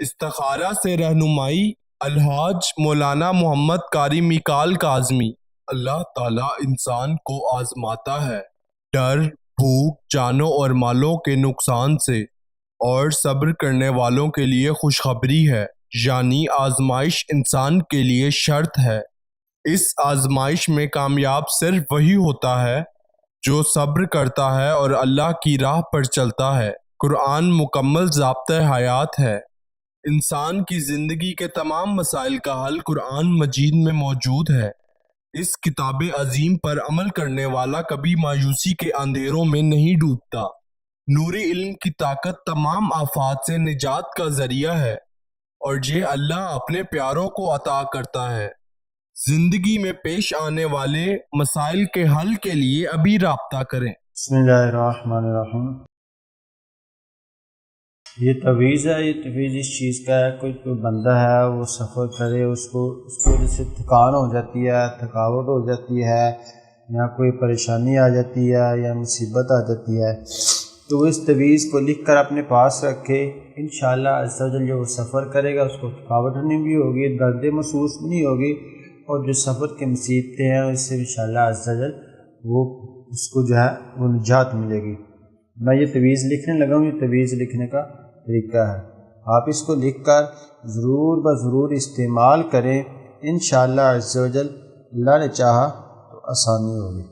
استخارہ سے رہنمائی الحاج مولانا محمد قاری میکال کاظمی۔ اللہ تعالیٰ انسان کو آزماتا ہے ڈر، بھوک، جانوں اور مالوں کے نقصان سے، اور صبر کرنے والوں کے لیے خوشخبری ہے، یعنی آزمائش انسان کے لیے شرط ہے۔ اس آزمائش میں کامیاب صرف وہی ہوتا ہے جو صبر کرتا ہے اور اللہ کی راہ پر چلتا ہے۔ قرآن مکمل ضابطۂ حیات ہے۔ انسان کی زندگی کے تمام مسائل کا حل قرآن مجید میں موجود ہے۔ اس کتاب عظیم پر عمل کرنے والا کبھی مایوسی کے اندھیروں میں نہیں ڈوبتا۔ نور علم کی طاقت تمام آفات سے نجات کا ذریعہ ہے، اور یہ اللہ اپنے پیاروں کو عطا کرتا ہے۔ زندگی میں پیش آنے والے مسائل کے حل کے لیے ابھی رابطہ کریں۔ بسم اللہ الرحمن الرحیم۔ یہ تعویذ ہے، یہ تعویذ اس چیز کا ہے، کوئی بندہ ہے وہ سفر کرے، اس کو وجہ سے تھکان ہو جاتی ہے، تھکاوٹ ہو جاتی ہے، یا کوئی پریشانی آ جاتی ہے، یا مصیبت آ جاتی ہے، تو وہ اس تعویذ کو لکھ کر اپنے پاس رکھے۔ انشاءاللہ عز و جل جو وہ سفر کرے گا اس کو تھکاوٹ نہیں بھی ہوگی، درد محسوس نہیں ہوگی، اور جو سفر کے مصیبتیں ہیں اس سے انشاءاللہ عز و جل وہ اس کو جو ہے وہ نجات ملے گی۔ میں یہ تعویذ لکھنے لگا ہوں، یہ تعویذ لکھنے کا طریقہ ہے، آپ اس کو لکھ کر ضرور بضرور استعمال کریں، انشاءاللہ عز و جل اللہ نے چاہا تو آسانی ہوگی۔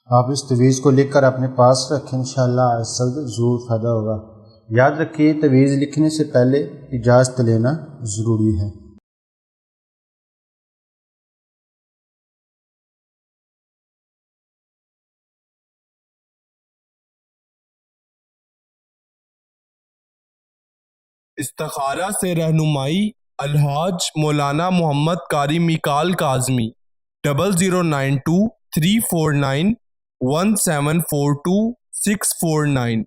آپ اس تعویذ کو لکھ کر اپنے پاس رکھیں، انشاءاللہ عز و جل ضرور فائدہ ہوگا۔ یاد رکھیے تعویذ لکھنے سے پہلے اجازت لینا ضروری ہے۔ استخارہ سے رہنمائی الحاج مولانا محمد قاری میکال کاظمی۔ 0092 349 1742 649